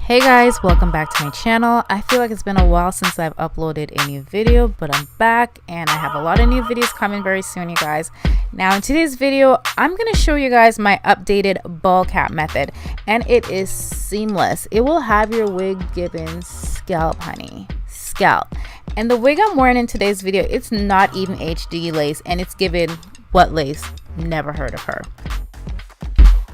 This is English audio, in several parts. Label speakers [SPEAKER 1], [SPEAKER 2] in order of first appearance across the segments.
[SPEAKER 1] Hey guys, welcome back to my channel. I feel like it's been a while since I've uploaded a new video, but I'm back and I have a lot of new videos coming very soon, you guys. Now in today's video, I'm going to show you guys my updated ball cap method, and it is seamless. It will have your wig given scalp, honey, scalp. And the wig I'm wearing in today's video, it's not even HD lace, and it's given what lace? Never heard of her.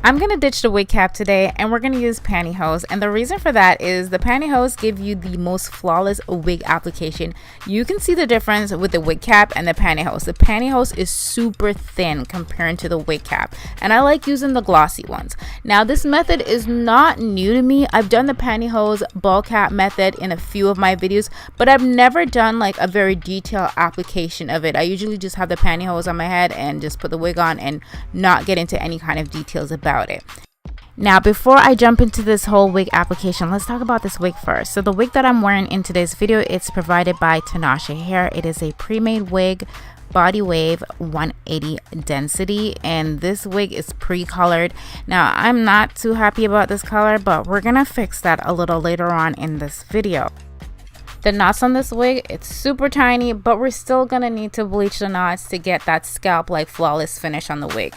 [SPEAKER 1] I'm going to ditch the wig cap today and we're going to use pantyhose, and the reason for that is the pantyhose give you the most flawless wig application. You can see the difference with the wig cap and the pantyhose. The pantyhose is super thin compared to the wig cap, and I like using the glossy ones. Now this method is not new to me. I've done the pantyhose ball cap method in a few of my videos, but I've never done like a very detailed application of it. I usually just have the pantyhose on my head and just put the wig on and not get into any kind of details about it. Now before I jump into this whole wig application, let's talk about this wig first. So the wig that I'm wearing in today's video, it's provided by Tinashe Hair. It is a pre-made wig, body wave 180 density, and this wig is pre-colored. Now I'm not too happy about this color, but we're gonna fix that a little later on in this video. The knots on this wig, it's super tiny, but we're still gonna need to bleach the knots to get that scalp like flawless finish on the wig.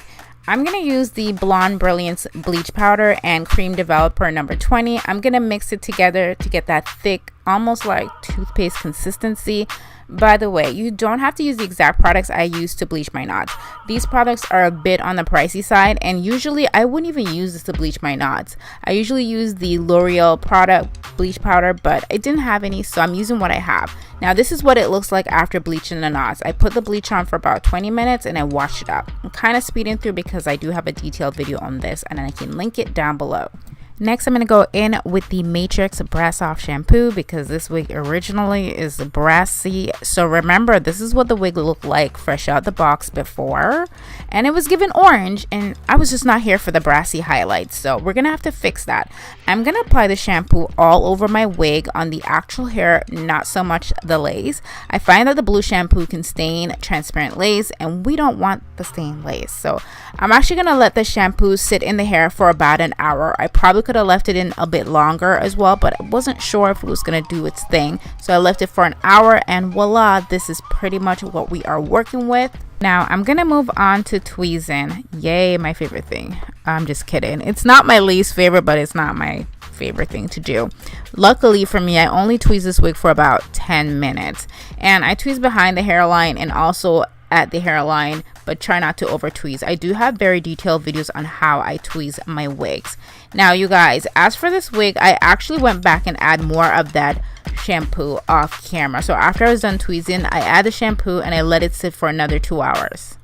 [SPEAKER 1] I'm going to use the Blonde Brilliance bleach powder and cream developer number 20. I'm going to mix it together to get that thick, almost like toothpaste consistency. By the way, you don't have to use the exact products I use to bleach my knots. These products are a bit on the pricey side, and usually I wouldn't even use this to bleach my knots. I usually use the L'Oreal product bleach powder, but I didn't have any, so I'm using what I have. Now this is what it looks like after bleaching the knots. I put the bleach on for about 20 minutes and I washed it up. I'm kind of speeding through because I do have a detailed video on this, and I can link it down below. Next, I'm going to go in with the Matrix Brass Off shampoo because this wig originally is brassy. So remember, this is what the wig looked like fresh out the box before, and it was given orange, and I was just not here for the brassy highlights. So we're going to have to fix that. I'm going to apply the shampoo all over my wig on the actual hair, not so much the lace. I find that the blue shampoo can stain transparent lace, and we don't want the stained lace. So I'm actually going to let the shampoo sit in the hair for about an hour. I probably could have left it in a bit longer as well, but I wasn't sure if it was going to do its thing, so I left it for an hour, and voila, this is pretty much what we are working with. Now I'm gonna move on to tweezing. Yay, my favorite thing. I'm just kidding, it's not my least favorite, but it's not my favorite thing to do. Luckily for me, I only tweeze this wig for about 10 minutes, and I tweeze behind the hairline and also at the hairline, but try not to over tweeze. I do have very detailed videos on how I tweeze my wigs. Now you guys, as for this wig, I actually went back and add more of that shampoo off camera. So after I was done tweezing, I add the shampoo and I let it sit for another 2 hours.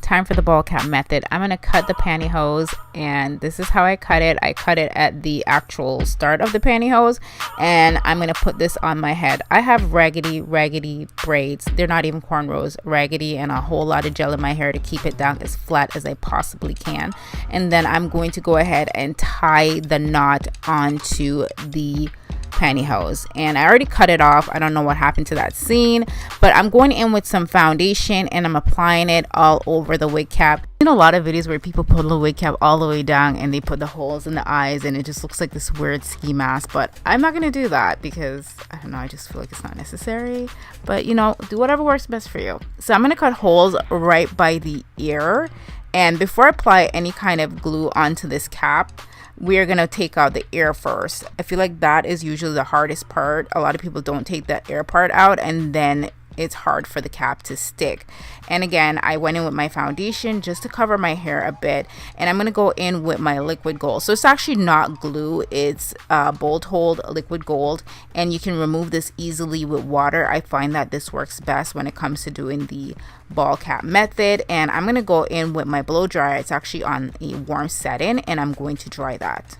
[SPEAKER 1] Time for the ball cap method. I'm going to cut the pantyhose, and this is how I cut it. I cut it at the actual start of the pantyhose, and I'm going to put this on my head. I have raggedy braids. They're not even cornrows, raggedy, and a whole lot of gel in my hair to keep it down as flat as I possibly can. And then I'm going to go ahead and tie the knot onto the pantyhose, and I already cut it off. I don't know what happened to that scene, but I'm going in with some foundation and I'm applying it all over the wig cap. In a lot of videos where people put the wig cap all the way down and they put the holes in the eyes and it just looks like this weird ski mask, but I'm not going to do that because I don't know, I just feel like it's not necessary. But you know, do whatever works best for you. So I'm going to cut holes right by the ear, and before I apply any kind of glue onto this cap, we're gonna take out the ear first. I feel like that is usually the hardest part. A lot of people don't take the ear part out, and then it's hard for the cap to stick. And again, I went in with my foundation just to cover my hair a bit, and I'm gonna go in with my liquid gold. So it's actually not glue, it's Bold Hold liquid gold, and you can remove this easily with water. I find that this works best when it comes to doing the ball cap method. And I'm gonna go in with my blow dryer. It's actually on a warm setting, and I'm going to dry that.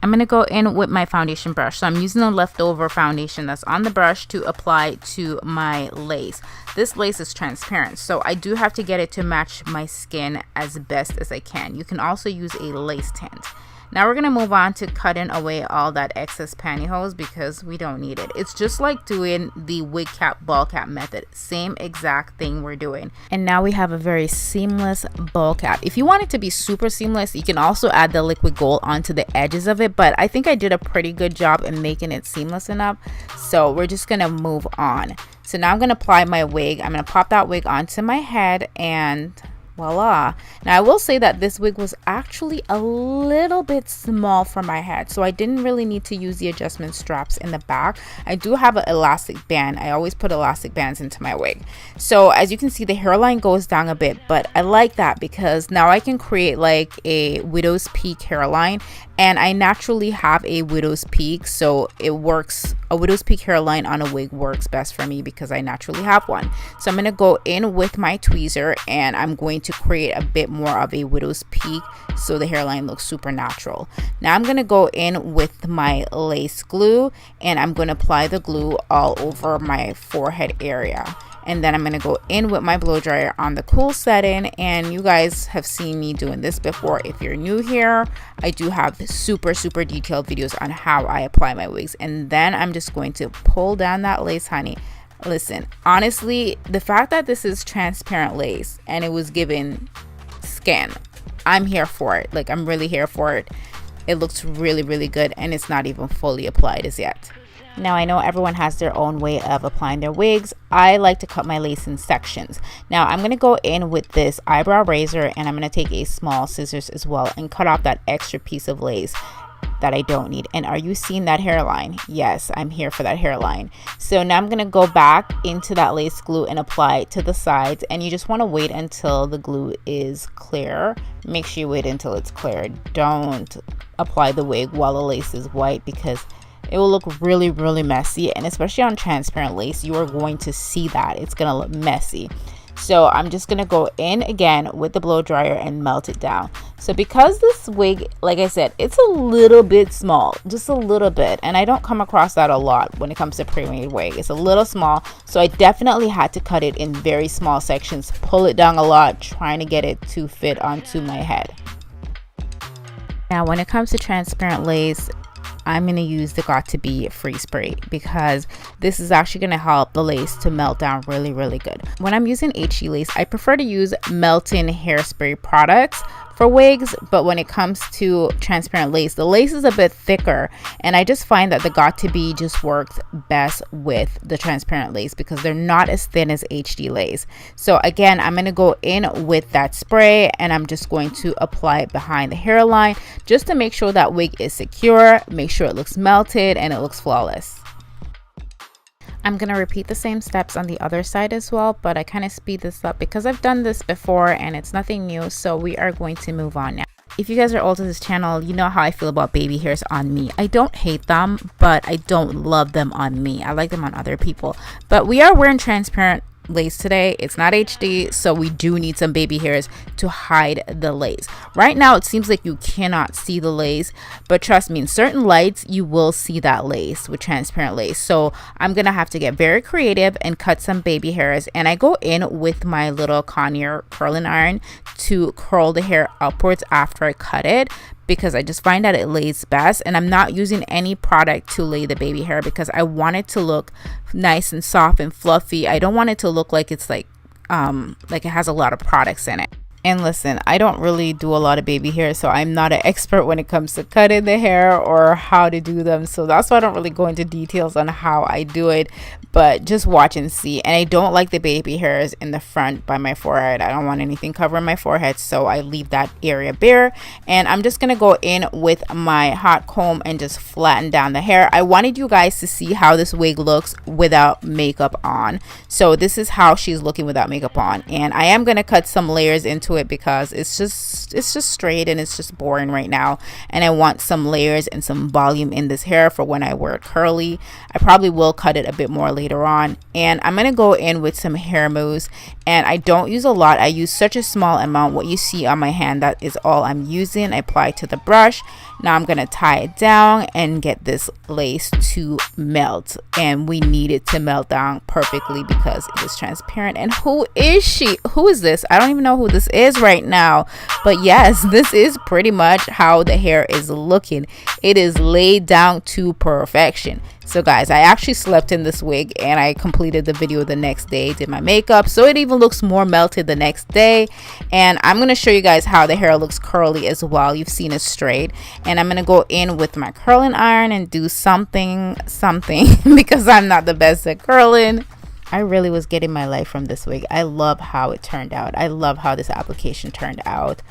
[SPEAKER 1] I'm going to go in with my foundation brush. So I'm using the leftover foundation that's on the brush to apply to my lace. This lace is transparent, so I do have to get it to match my skin as best as I can. You can also use a lace tint. Now we're gonna move on to cutting away all that excess pantyhose because we don't need it. It's just like doing the wig cap ball cap method, same exact thing we're doing. And now we have a very seamless ball cap. If you want it to be super seamless, you can also add the liquid gold onto the edges of it, but I think I did a pretty good job in making it seamless enough. So we're just gonna move on. So now I'm gonna apply my wig. I'm gonna pop that wig onto my head and voila. Now I will say that this wig was actually a little bit small for my head, so I didn't really need to use the adjustment straps in the back. I do have an elastic band. I always put elastic bands into my wig. So as you can see, the hairline goes down a bit, but I like that because now I can create like a widow's peak hairline, and I naturally have a widow's peak, so it works. A widow's peak hairline on a wig works best for me because I naturally have one. So I'm going to go in with my tweezer and I'm going to create a bit more of a widow's peak so the hairline looks super natural. Now I'm going to go in with my lace glue and I'm going to apply the glue all over my forehead area. And then I'm going to go in with my blow dryer on the cool setting, and you guys have seen me doing this before. If you're new here, I do have super detailed videos on how I apply my wigs. And then I'm just going to pull down that lace, honey. Listen, honestly, the fact that this is transparent lace and it was given skin, I'm here for it. Like, I'm really here for it. It looks really good, and it's not even fully applied as yet. Now I know everyone has their own way of applying their wigs. I like to cut my lace in sections. Now I'm going to go in with this eyebrow razor and I'm going to take a small scissors as well and cut off that extra piece of lace that I don't need. And are you seeing that hairline? Yes, I'm here for that hairline. So now I'm going to go back into that lace glue and apply it to the sides, and you just want to wait until the glue is clear. Make sure you wait until it's clear. Don't apply the wig while the lace is white because it will look really messy, and especially on transparent lace, you are going to see that it's gonna look messy. So I'm just gonna go in again with the blow dryer and melt it down. So because this wig, like I said, it's a little bit small, just a little bit, and I don't come across that a lot when it comes to pre-made wig. It's a little small, so I definitely had to cut it in very small sections, pull it down a lot, trying to get it to fit onto my head. Now when it comes to transparent lace, I'm going to use the Got To Be freeze spray because this is actually going to help the lace to melt down really good. When I'm using HD lace, I prefer to use melting hairspray products for wigs, but when it comes to transparent lace, the lace is a bit thicker, and I just find that the Got To Be just works best with the transparent lace because they're not as thin as HD lace. So again, I'm going to go in with that spray and I'm just going to apply it behind the hairline just to make sure that wig is secure, make sure it looks melted and it looks flawless. I'm going to repeat the same steps on the other side as well, but I kind of speed this up because I've done this before and it's nothing new, so we are going to move on now. If you guys are old to this channel, you know how I feel about baby hairs on me. I don't hate them, but I don't love them on me. I like them on other people. But we are wearing transparent lace today. It's not HD, so we do need some baby hairs to hide the lace. Right now it seems like you cannot see the lace, but trust me, in certain lights you will see that lace with transparent lace. So I'm gonna have to get very creative and cut some baby hairs, and I go in with my little Conair curling iron to curl the hair upwards after I cut it, because I just find that it lays best. And I'm not using any product to lay the baby hair because I want it to look nice and soft and fluffy. I don't want it to look like it's like it has a lot of products in it. And listen, I don't really do a lot of baby hair, so I'm not an expert when it comes to cutting the hair or how to do them. So that's why I don't really go into details on how I do it, but just watch and see. And I don't like the baby hairs in the front by my forehead. I don't want anything covering my forehead, so I leave that area bare. And I'm just gonna go in with my hot comb and just flatten down the hair. I wanted you guys to see how this wig looks without makeup on. So this is how she's looking without makeup on, and I am gonna cut some layers into it because it's just straight and it's just boring right now, and I want some layers and some volume in this hair for when I wear it curly. I probably will cut it a bit more later on. And I'm gonna go in with some hair mousse, and I don't use a lot. I use such a small amount. What you see on my hand, that is all I'm using. I apply to the brush. Now I'm gonna tie it down and get this lace to melt, and we need it to melt down perfectly because it is transparent. And who is she? Who is this? I don't even know who this is right now, but yes, this is pretty much how the hair is looking. It is laid down to perfection. So guys, I actually slept in this wig and I completed the video the next day, did my makeup, so it even looks more melted the next day. And I'm going to show you guys how the hair looks curly as well. You've seen it straight, and I'm going to go in with my curling iron and do something because I'm not the best at curling. I really was getting my life from this wig. I love how it turned out. I love how this application turned out.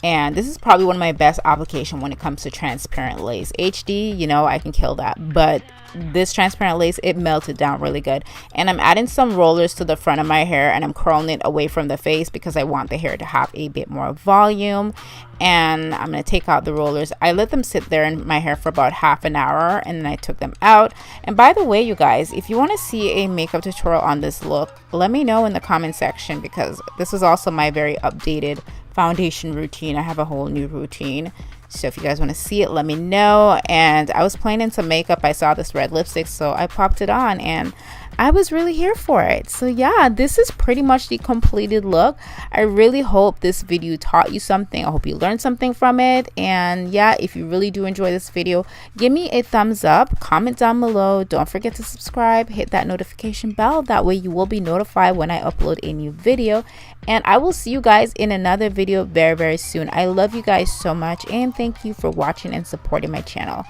[SPEAKER 1] And this is probably one of my best application when it comes to transparent lace. HD, you know, I can kill that, but this transparent lace, it melted down really good. And I'm adding some rollers to the front of my hair, and I'm curling it away from the face because I want the hair to have a bit more volume. And I'm going to take out the rollers. I let them sit there in my hair for about half an hour, and then I took them out. And by the way, you guys, if you want to see a makeup tutorial on this look, let me know in the comment section, because this is also my very updated foundation routine. I have a whole new routine, so if you guys want to see it, let me know. And I was playing in some makeup, I saw this red lipstick, so I popped it on and I was really here for it. So yeah, this is pretty much the completed look. I really hope this video taught you something. I hope you learned something from it. And yeah, if you really do enjoy this video, give me a thumbs up, comment down below, don't forget to subscribe, hit that notification bell, that way you will be notified when I upload a new video. And I will see you guys in another video very soon. I love you guys so much, and thank you for watching and supporting my channel.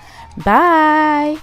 [SPEAKER 1] Bye.